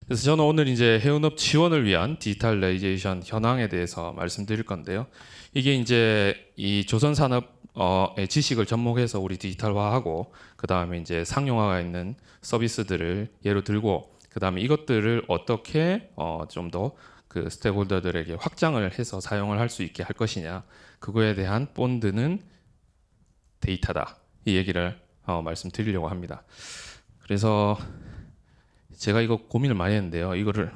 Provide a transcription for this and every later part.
그래서 저는 오늘 이제 해운업 지원을 위한 디지털라이제이션 현황에 대해서 말씀드릴 건데요. 이게 이제 이 조선 산업의 지식을 접목해서 우리 디지털화하고 그 다음에 이제 상용화가 있는 서비스들을 예로 들고 그 다음에 이것들을 어떻게 좀 더 그 스테이크홀더들에게 확장을 해서 사용을 할 수 있게 할 것이냐, 그거에 대한 본드는 데이터다, 이 얘기를 말씀드리려고 합니다. 그래서 제가 이거 고민을 많이 했는데요. 이걸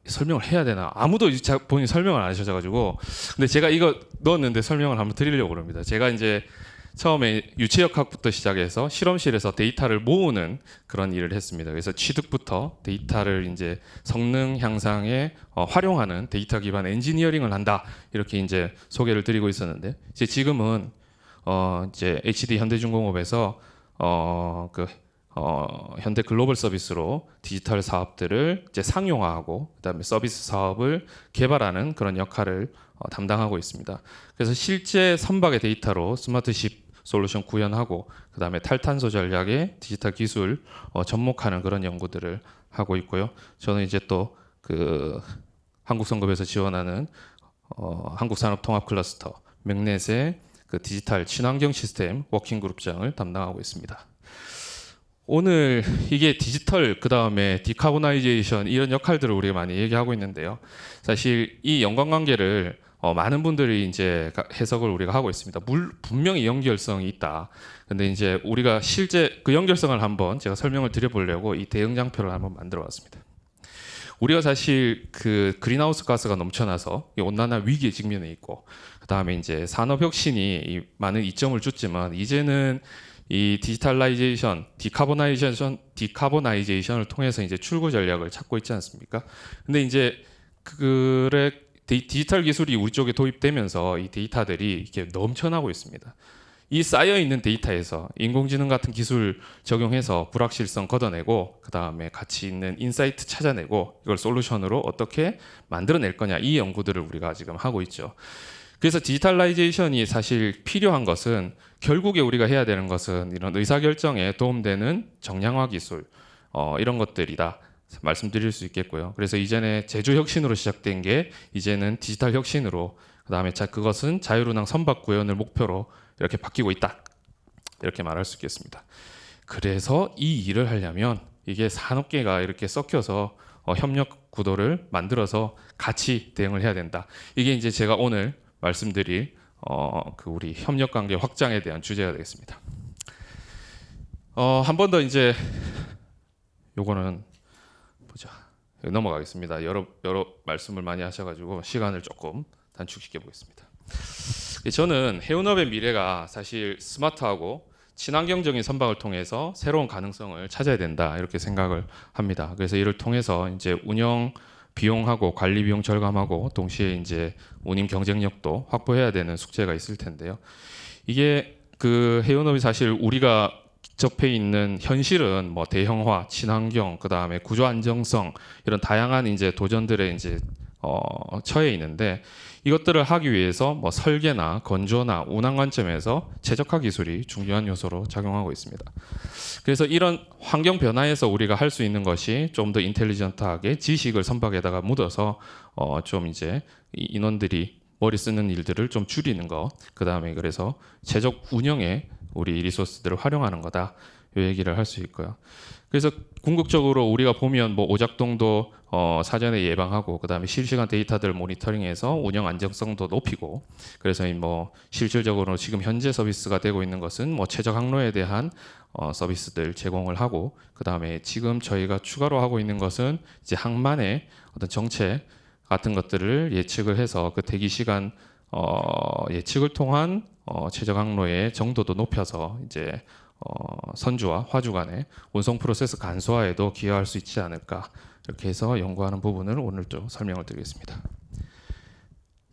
설명을 해야 되나? 아무도 본인 설명을 안 하셔가지고. 근데 제가 이거 넣었는데 설명을 한번 드리려고 합니다. 제가 이제 처음에 유치역학부터 시작해서 실험실에서 데이터를 모으는 그런 일을 했습니다. 그래서 취득부터 데이터를 이제 성능 향상에 활용하는 데이터 기반 엔지니어링을 한다, 이렇게 이제 소개를 드리고 있었는데, 이제 지금은 이제 HD 현대중공업에서 현대 글로벌 서비스로 디지털 사업들을 이제 상용화하고 그다음에 서비스 사업을 개발하는 그런 역할을 담당하고 있습니다. 그래서 실제 선박의 데이터로 스마트십 솔루션 구현하고 그다음에 탈탄소 전략의 디지털 기술 접목하는 그런 연구들을 하고 있고요. 저는 이제 또 그 한국성급에서 지원하는 한국산업통합클러스터 맥넷의 그 디지털 친환경 시스템 워킹그룹장을 담당하고 있습니다. 오늘 이게 디지털, 그 다음에 디카보나이제이션, 이런 역할들을 우리가 많이 얘기하고 있는데요. 사실 이 연관관계를 많은 분들이 이제 해석을 우리가 하고 있습니다. 분명히 연결성이 있다. 근데 이제 우리가 실제 그 연결성을 한번 제가 설명을 드려보려고 이 대응장표를 한번 만들어 봤습니다. 우리가 사실 그 그린하우스 가스가 넘쳐나서 온난화 위기에 직면해 있고, 그 다음에 이제 산업혁신이 많은 이점을 줬지만, 이제는 이 디지털라이제이션, 디카보나이제이션을 통해서 이제 출구 전략을 찾고 있지 않습니까? 근데 이제 디지털 기술이 우리 쪽에 도입되면서 이 데이터들이 이렇게 넘쳐나고 있습니다. 이 쌓여 있는 데이터에서 인공지능 같은 기술 적용해서 불확실성 걷어내고 그 다음에 가치 있는 인사이트 찾아내고 이걸 솔루션으로 어떻게 만들어낼 거냐, 이 연구들을 우리가 지금 하고 있죠. 그래서 디지털라이제이션이 사실 필요한 것은, 결국에 우리가 해야 되는 것은 이런 의사결정에 도움되는 정량화 기술, 이런 것들이다 말씀드릴 수 있겠고요. 그래서 이전에 제조혁신으로 시작된 게 이제는 디지털 혁신으로, 그다음에 그것은 자율운항 선박 구현을 목표로 이렇게 바뀌고 있다, 이렇게 말할 수 있겠습니다. 그래서 이 일을 하려면 이게 산업계가 이렇게 섞여서 협력 구도를 만들어서 같이 대응을 해야 된다. 이게 이제 제가 오늘 말씀드릴 우리 협력관계 확장에 대한 주제가 되겠습니다. 한 번 더 이제 요거는 보자. 넘어가겠습니다. 여러 말씀을 많이 하셔가지고 시간을 조금 단축시켜 보겠습니다. 저는 해운업의 미래가 사실 스마트하고 친환경적인 선박을 통해서 새로운 가능성을 찾아야 된다, 이렇게 생각을 합니다. 그래서 이를 통해서 이제 운영 비용하고 관리 비용 절감하고 동시에 이제 운임 경쟁력도 확보해야 되는 숙제가 있을 텐데요. 이게 그 해운업이 사실 우리가 접해 있는 현실은 뭐 대형화, 친환경, 그 다음에 구조 안정성, 이런 다양한 이제 도전들에 이제 처해 있는데, 이것들을 하기 위해서 뭐 설계나 건조나 운항 관점에서 최적화 기술이 중요한 요소로 작용하고 있습니다. 그래서 이런 환경 변화에서 우리가 할 수 있는 것이 좀 더 인텔리전트하게 지식을 선박에다가 묻어서 좀 이제 인원들이 머리 쓰는 일들을 좀 줄이는 거, 그 다음에 그래서 최적 운영에 우리 리소스들을 활용하는 거다, 이 얘기를 할 수 있고요. 그래서 궁극적으로 우리가 보면 뭐 오작동도 사전에 예방하고 그 다음에 실시간 데이터들 모니터링해서 운영 안정성도 높이고, 그래서 뭐 실질적으로 지금 현재 서비스가 되고 있는 것은 뭐 최적 항로에 대한 서비스들 제공을 하고, 그 다음에 지금 저희가 추가로 하고 있는 것은 이제 항만의 어떤 정책 같은 것들을 예측을 해서 그 대기 시간 예측을 통한 최적 항로의 정도도 높여서 이제 선주와 화주 간의 운송 프로세스 간소화에도 기여할 수 있지 않을까, 이렇게 해서 연구하는 부분을 오늘 좀 설명을 드리겠습니다.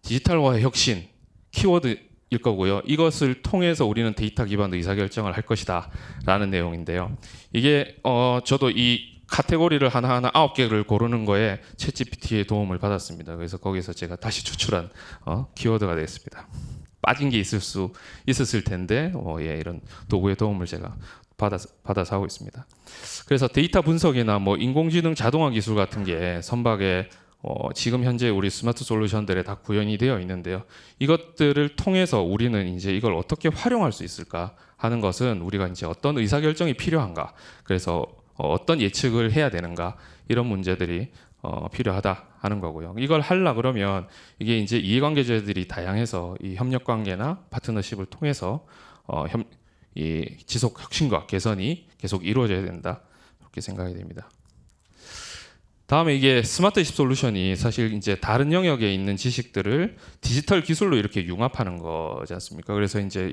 디지털화의 혁신, 키워드일 거고요. 이것을 통해서 우리는 데이터 기반 의사결정을 할 것이다 라는 내용인데요. 이게 저도 이 카테고리를 하나하나 9개를 고르는 거에 챗GPT의 도움을 받았습니다. 그래서 거기서 제가 다시 추출한 키워드가 되겠습니다. 빠진 게 있었을 텐데 예, 이런 도구의 도움을 제가 받아서 하고 있습니다. 그래서 데이터 분석이나 뭐 인공지능 자동화 기술 같은 게 선박에 지금 현재 우리 스마트 솔루션들에 다 구현이 되어 있는데요. 이것들을 통해서 우리는 이제 이걸 어떻게 활용할 수 있을까 하는 것은 우리가 이제 어떤 의사결정이 필요한가, 그래서 어떤 예측을 해야 되는가, 이런 문제들이 필요하다 하는 거고요. 이걸 하려 그러면 이게 이제 이해관계자들이 다양해서 이 협력관계나 파트너십을 통해서 이 지속 혁신과 개선이 계속 이루어져야 된다, 그렇게 생각이 됩니다. 다음에 이게 스마트십 솔루션이 사실 이제 다른 영역에 있는 지식들을 디지털 기술로 이렇게 융합하는 거지 않습니까? 그래서 이제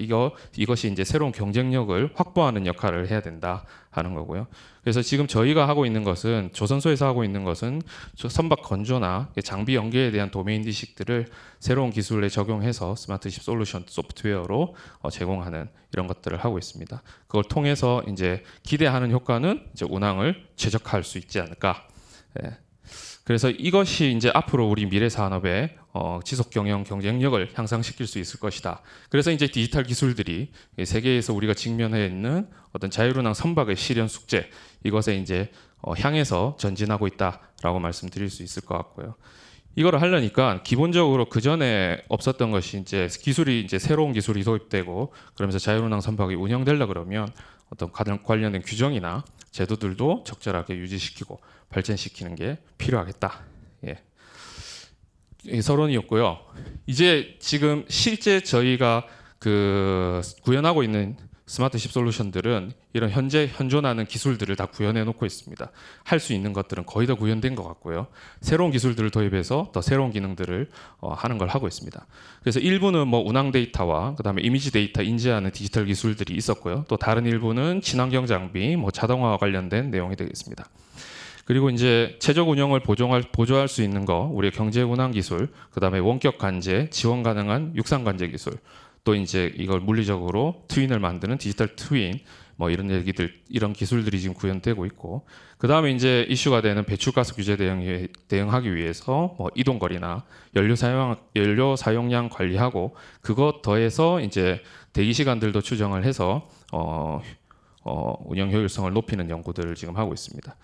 이것이 이제 새로운 경쟁력을 확보하는 역할을 해야 된다 하는 거고요. 그래서 지금 저희가 하고 있는 것은, 조선소에서 하고 있는 것은 선박 건조나 장비 연계에 대한 도메인 지식들을 새로운 기술에 적용해서 스마트십 솔루션 소프트웨어로 제공하는 이런 것들을 하고 있습니다. 그걸 통해서 이제 기대하는 효과는 이제 운항을 최적화할 수 있지 않을까. 네. 그래서 이것이 이제 앞으로 우리 미래 산업의 지속 경영 경쟁력을 향상시킬 수 있을 것이다. 그래서 이제 디지털 기술들이 세계에서 우리가 직면해 있는 어떤 자율운항 선박의 실현 숙제, 이것에 이제 향해서 전진하고 있다라고 말씀드릴 수 있을 것 같고요. 이거를 하려니까 기본적으로 그 전에 없었던 것이 이제 새로운 기술이 도입되고 그러면서 자율운항 선박이 운영되려 그러면 어떤 관련된 규정이나 제도들도 적절하게 유지시키고 발전시키는 게 필요하겠다. 예. 이 서론이었고요. 이제 지금 실제 저희가 구현하고 있는 스마트십 솔루션들은 이런 현존하는 기술들을 다 구현해 놓고 있습니다. 할 수 있는 것들은 거의 다 구현된 것 같고요. 새로운 기술들을 도입해서 더 새로운 기능들을 하는 걸 하고 있습니다. 그래서 일부는 뭐 운항 데이터와 그다음에 이미지 데이터 인지하는 디지털 기술들이 있었고요. 또 다른 일부는 친환경 장비, 뭐 자동화와 관련된 내용이 되겠습니다. 그리고 이제 최적 운영을 보조할 수 있는 거, 우리의 경제 운항 기술, 그다음에 원격 관제, 지원 가능한 육상 관제 기술, 또 이제 이걸 물리적으로 트윈을 만드는 디지털 트윈, 뭐 이런 기술들이 지금 구현되고 있고, 그 다음에 이제 이슈가 되는 배출가스 규제 대응하기 위해서 뭐 이동거리나 연료 사용량 관리하고, 그것 더해서 이제 대기 시간들도 추정을 해서 운영 효율성을 높이는 연구들을 지금 하고 있습니다.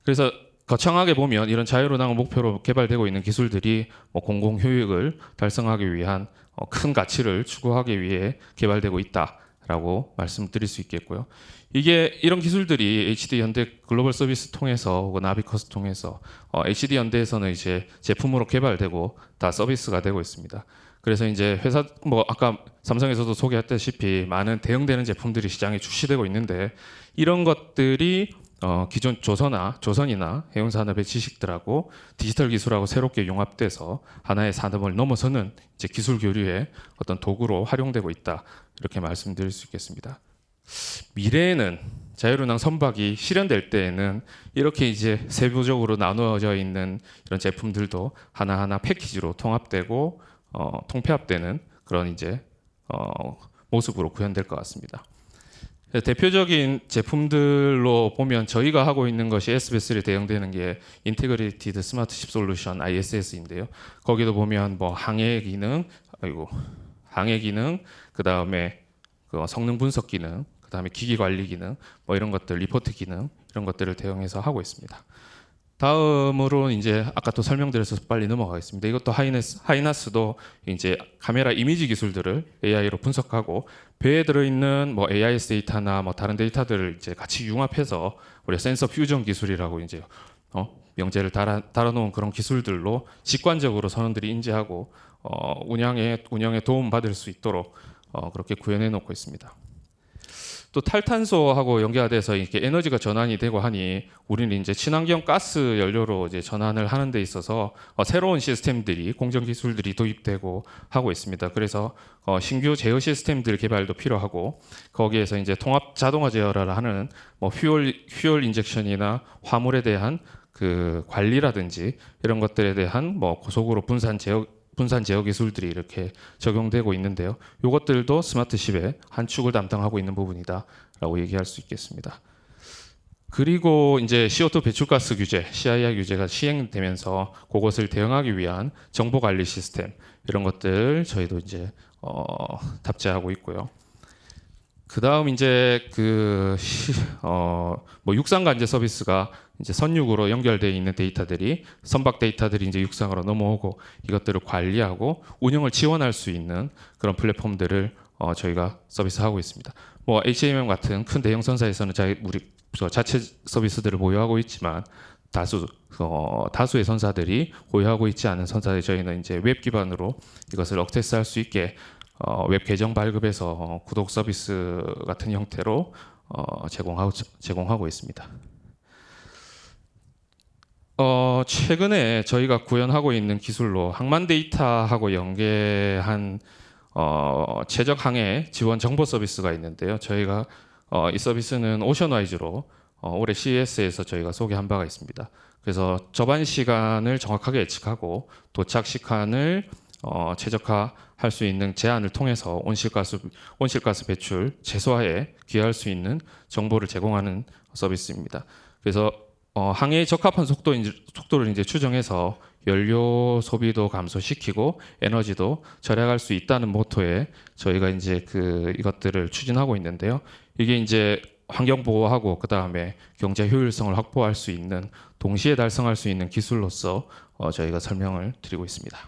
그래서 거창하게 보면 이런 자율운항을 목표로 개발되고 있는 기술들이 뭐 공공 효익을 달성하기 위한 큰 가치를 추구하기 위해 개발되고 있다라고 말씀드릴 수 있겠고요. 이런 기술들이 HD 현대 글로벌 서비스 통해서 혹은 나비커스 통해서 HD 현대에서는 이제 제품으로 개발되고 다 서비스가 되고 있습니다. 그래서 이제 회사 뭐 아까 삼성에서도 소개했다시피 많은 대응되는 제품들이 시장에 출시되고 있는데, 이런 것들이 기존 조선이나 해운산업의 지식들하고 디지털 기술하고 새롭게 융합돼서 하나의 산업을 넘어서는 이제 기술 교류의 어떤 도구로 활용되고 있다, 이렇게 말씀드릴 수 있겠습니다. 미래에는 자율운항 선박이 실현될 때에는 이렇게 이제 세부적으로 나누어져 있는 이런 제품들도 하나하나 패키지로 통합되고 통폐합되는 그런 이제 모습으로 구현될 것 같습니다. 대표적인 제품들로 보면 저희가 하고 있는 것이 SBS에 대응되는 게 인테그레이티드 스마트십 솔루션 ISS인데요. 거기도 보면 뭐 항해 기능, 그다음에 성능 분석 기능, 그다음에 기기 관리 기능, 뭐 이런 것들, 리포트 기능, 이런 것들을 대응해서 하고 있습니다. 다음으로 이제 아까 또 설명드려서 빨리 넘어가겠습니다. 이것도 하이나스도 이제 카메라 이미지 기술들을 AI로 분석하고 배에 들어있는 뭐 AIS 데이터나 뭐 다른 데이터들을 이제 같이 융합해서 우리 센서 퓨전 기술이라고 이제 명제를 달아놓은 그런 기술들로 직관적으로 선원들이 인지하고 운영에 도움 받을 수 있도록 그렇게 구현해 놓고 있습니다. 또 탈탄소하고 연계돼서 이렇게 에너지가 전환이 되고 하니 우리는 이제 친환경 가스 연료로 이제 전환을 하는 데 있어서 새로운 시스템들이, 공정 기술들이 도입되고 하고 있습니다. 그래서 신규 제어 시스템들 개발도 필요하고, 거기에서 이제 통합 자동화 제어를 하는 뭐 퓨얼 인젝션이나 화물에 대한 그 관리라든지 이런 것들에 대한 뭐 고속으로 분산 제어 기술들이 이렇게 적용되고 있는데요. 이것들도 스마트십의 한 축을 담당하고 있는 부분이다라고 얘기할 수 있겠습니다. 그리고 이제 CO2 배출가스 규제, CIR 규제가 시행되면서 그것을 대응하기 위한 정보 관리 시스템 이런 것들 저희도 이제 탑재하고 있고요. 그 다음 이제 뭐 육상 관제 서비스가 이제 선육으로 연결되어 있는 데이터들이 선박 데이터들이 이제 육상으로 넘어오고 이것들을 관리하고 운영을 지원할 수 있는 그런 플랫폼들을 저희가 서비스하고 있습니다. 뭐 HMM 같은 큰 대형 선사에서는 우리 자체 서비스들을 보유하고 있지만 다수의 선사들이 보유하고 있지 않은 선사들 저희는 이제 웹 기반으로 이것을 액세스할 수 있게 웹 계정 발급해서 구독 서비스 같은 형태로 제공하고 있습니다. 최근에 저희가 구현하고 있는 기술로 항만 데이터하고 연계한 최적 항해 지원 정보 서비스가 있는데요. 저희가 이 서비스는 오션와이즈로 올해 CES에서 저희가 소개한 바가 있습니다. 그래서 접안 시간을 정확하게 예측하고 도착 시간을 최적화할 수 있는 제한을 통해서 온실가스 배출 최소화에 기여할 수 있는 정보를 제공하는 서비스입니다. 그래서 항해에 적합한 속도를 이제 추정해서 연료 소비도 감소시키고 에너지도 절약할 수 있다는 모토에 저희가 이제 이것들을 추진하고 있는데요. 이게 이제 환경 보호하고 그 다음에 경제 효율성을 확보할 수 있는 동시에 달성할 수 있는 기술로서 저희가 설명을 드리고 있습니다.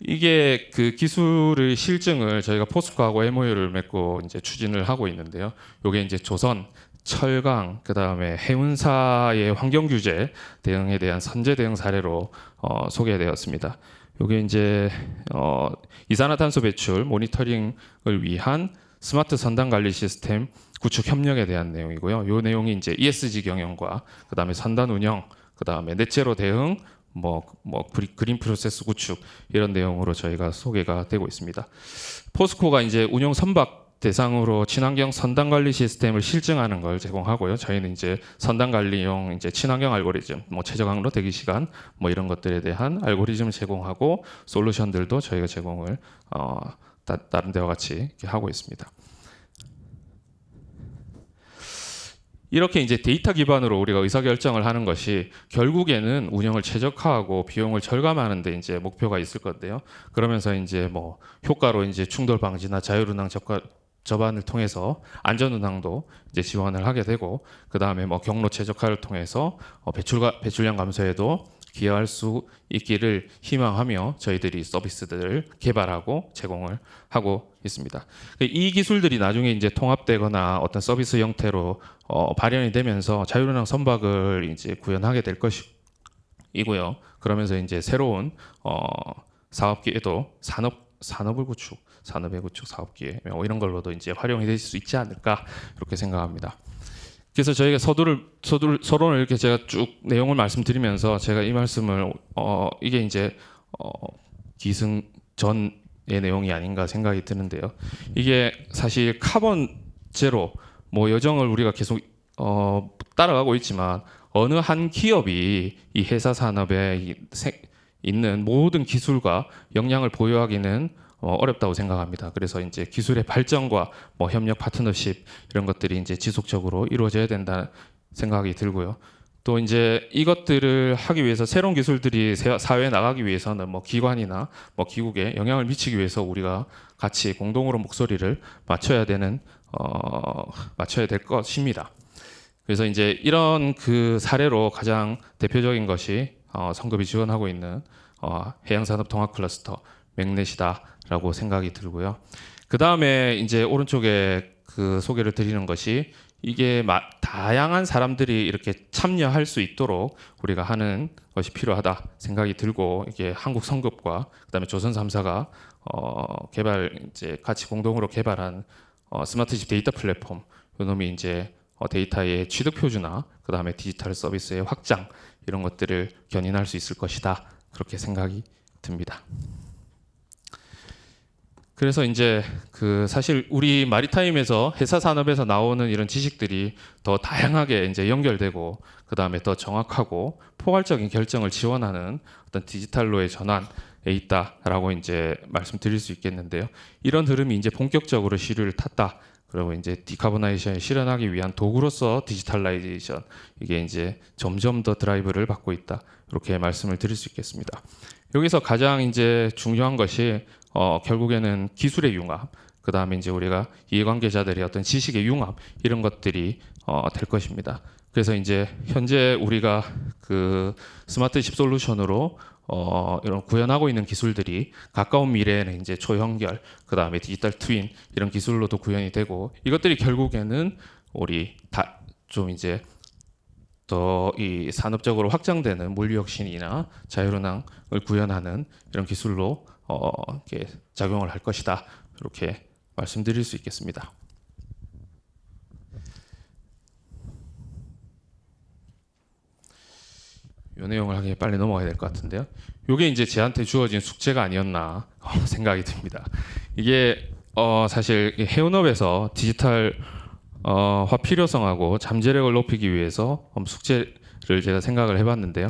이게 그 기술의 실증을 저희가 포스코하고 MOU를 맺고 이제 추진을 하고 있는데요. 이게 이제 조선, 철강, 그 다음에 해운사의 환경 규제 대응에 대한 선제 대응 사례로 소개되었습니다. 이게 이제 이산화탄소 배출 모니터링을 위한 스마트 선단 관리 시스템 구축 협력에 대한 내용이고요. 이 내용이 이제 ESG 경영과 그 다음에 선단 운영, 그 다음에 넷제로 대응, 그린 프로세스 구축 이런 내용으로 저희가 소개가 되고 있습니다. 포스코가 이제 운용 선박 대상으로 친환경 선단 관리 시스템을 실증하는 걸 제공하고요. 저희는 이제 선단 관리용 이제 친환경 알고리즘, 최적 항로 대기 시간 이런 것들에 대한 알고리즘을 제공하고 솔루션들도 저희가 제공을 다른 데와 같이 이렇게 하고 있습니다. 이렇게 이제 데이터 기반으로 우리가 의사결정을 하는 것이 결국에는 운영을 최적화하고 비용을 절감하는 데 이제 목표가 있을 건데요. 그러면서 이제 효과로 이제 충돌 방지나 자율운항 접안을 통해서 안전운항도 이제 지원을 하게 되고 그 다음에 경로 최적화를 통해서 배출량 감소에도 기여할 수 있기를 희망하며 저희들이 서비스들을 개발하고 제공을 하고 있습니다. 이 기술들이 나중에 이제 통합되거나 어떤 서비스 형태로 발현이 되면서 자율운항 선박을 이제 구현하게 될 것이고요. 그러면서 이제 새로운 사업 기회도 산업의 구축 사업 기회 이런 걸로도 이제 활용이 될 수 있지 않을까 이렇게 생각합니다. 그래서 저희가 서론을 이렇게 제가 쭉 내용을 말씀드리면서 제가 이 말씀을 이게 이제 기승전의 내용이 아닌가 생각이 드는데요. 이게 사실 카본 제로 여정을 우리가 계속 따라가고 있지만 어느 한 기업이 이 회사 산업에 있는 모든 기술과 역량을 보유하기는 어렵다고 생각합니다. 그래서 이제 기술의 발전과 협력 파트너십 이런 것들이 이제 지속적으로 이루어져야 된다는 생각이 들고요. 또 이제 이것들을 하기 위해서 새로운 기술들이 사회에 나가기 위해서는 기관이나 기국에 영향을 미치기 위해서 우리가 같이 공동으로 목소리를 맞춰야 될 것입니다. 그래서 이제 이런 사례로 가장 대표적인 것이 성급이 지원하고 있는 해양산업 통합 클러스터 맥넷이다라고 생각이 들고요. 그 다음에 이제 오른쪽에 소개를 드리는 것이 이게 다양한 사람들이 이렇게 참여할 수 있도록 우리가 하는 것이 필요하다 생각이 들고 이게 한국 성급과 그다음에 조선 3사가 이제 같이 공동으로 개발한 스마트집 데이터 플랫폼 요놈이 이제 데이터의 취득 표준화 그다음에 디지털 서비스의 확장 이런 것들을 견인할 수 있을 것이다 그렇게 생각이 듭니다. 그래서 이제 사실 우리 마리타임에서 해사 산업에서 나오는 이런 지식들이 더 다양하게 이제 연결되고 그 다음에 더 정확하고 포괄적인 결정을 지원하는 어떤 디지털로의 전환에 있다라고 이제 말씀드릴 수 있겠는데요. 이런 흐름이 이제 본격적으로 시류를 탔다 그리고 이제 디카보나이제이션을 실현하기 위한 도구로서 디지털라이제이션 이게 이제 점점 더 드라이브를 받고 있다. 이렇게 말씀을 드릴 수 있겠습니다. 여기서 가장 이제 중요한 것이 결국에는 기술의 융합, 그 다음에 이제 우리가 이해관계자들의 어떤 지식의 융합 이런 것들이 될 것입니다. 그래서 이제 현재 우리가 그 스마트십 솔루션으로 이런 구현하고 있는 기술들이 가까운 미래에는 이제 초연결, 그 다음에 디지털 트윈 이런 기술로도 구현이 되고 이것들이 결국에는 우리 다 좀 이제 더 이 산업적으로 확장되는 물리혁신이나 자율운항을 구현하는 이런 기술로 이렇게 작용을 할 것이다. 이렇게 말씀드릴 수 있겠습니다. 이 내용을 하기에 빨리 넘어가야 될 것 같은데요. 이게 이제 저한테 주어진 숙제가 아니었나 생각이 듭니다. 이게 사실 해운업에서 디지털 화 필요성하고 잠재력을 높이기 위해서 숙제를 제가 생각을 해봤는데요.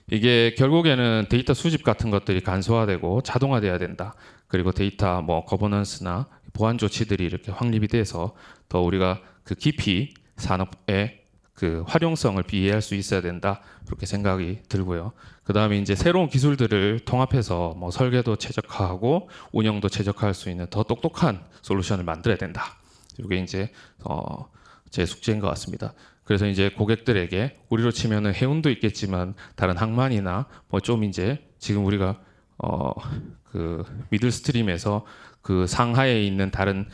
이게 결국에는 데이터 수집 같은 것들이 간소화되고 자동화돼야 된다. 그리고 데이터 거버넌스나 보안 조치들이 이렇게 확립이 돼서 더 우리가 그 깊이 산업의 그 활용성을 비해할 수 있어야 된다. 그렇게 생각이 들고요. 그 다음에 이제 새로운 기술들을 통합해서 설계도 최적화하고 운영도 최적화할 수 있는 더 똑똑한 솔루션을 만들어야 된다. 이게 이제 제 숙제인 것 같습니다. 그래서 이제 고객들에게 우리로 치면은 해운도 있겠지만 다른 항만이나 좀 이제 지금 우리가 그 미들스트림에서 그 상하에 있는 다른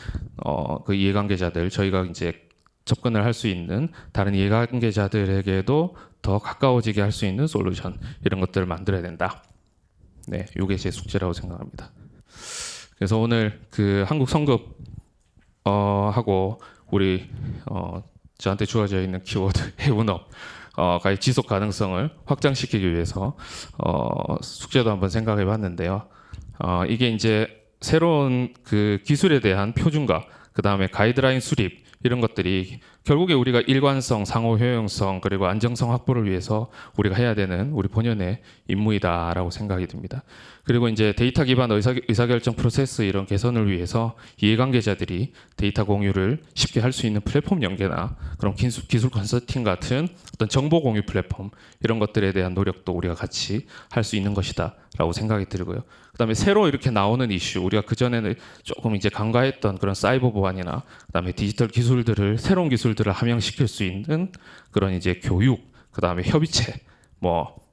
그 이해관계자들 저희가 이제 접근을 할 수 있는 다른 이해관계자들에게도 더 가까워지게 할 수 있는 솔루션 이런 것들을 만들어야 된다. 네, 이게 제 숙제라고 생각합니다. 그래서 오늘 그 한국 성급 하고 우리 저한테 주어져 있는 키워드 해운업 가의 지속 가능성을 확장시키기 위해서 숙제도 한번 생각해 봤는데요. 이게 이제 새로운 그 기술에 대한 표준화, 그 다음에 가이드라인 수립 이런 것들이 결국에 우리가 일관성, 상호 효용성 그리고 안정성 확보를 위해서 우리가 해야 되는 우리 본연의 임무이다라고 생각이 듭니다. 그리고 이제 데이터 기반 의사결정 프로세스 이런 개선을 위해서 이해관계자들이 데이터 공유를 쉽게 할 수 있는 플랫폼 연계나 그런 기술 컨설팅 같은 어떤 정보 공유 플랫폼 이런 것들에 대한 노력도 우리가 같이 할 수 있는 것이다라고 생각이 들고요. 그다음에 새로 이렇게 나오는 이슈, 우리가 그 전에는 조금 이제 간과했던 그런 사이버 보안이나 그다음에 디지털 기술들을 새로운 기술들을 함양시킬 수 있는 그런 이제 교육, 그다음에 협의체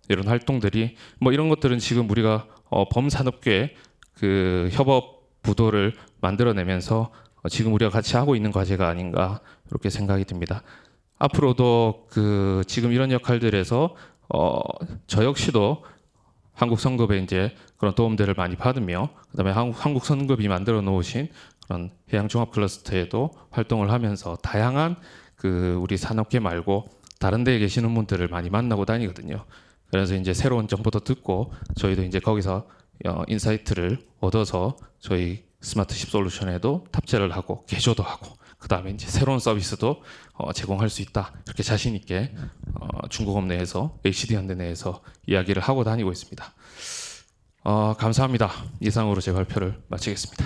이런 활동들이 이런 것들은 지금 우리가 범산업계 그 협업 부도를 만들어내면서 지금 우리가 같이 하고 있는 과제가 아닌가 이렇게 생각이 듭니다. 앞으로도 그 지금 이런 역할들에서 저 역시도 한국 성급의 이제 그런 도움들을 많이 받으며 그다음에 한국 성급이 만들어 놓으신 그런 해양 종합 클러스터에도 활동을 하면서 다양한 그 우리 산업계 말고 다른 데에 계시는 분들을 많이 만나고 다니거든요. 그래서 이제 새로운 정보도 듣고 저희도 이제 거기서 인사이트를 얻어서 저희 스마트십 솔루션에도 탑재를 하고 개조도 하고 그 다음에 이제 새로운 서비스도 제공할 수 있다 이렇게 자신 있게 중국업 내에서 HDD 현대 내에서 이야기를 하고 다니고 있습니다. 감사합니다. 이상으로 제 발표를 마치겠습니다.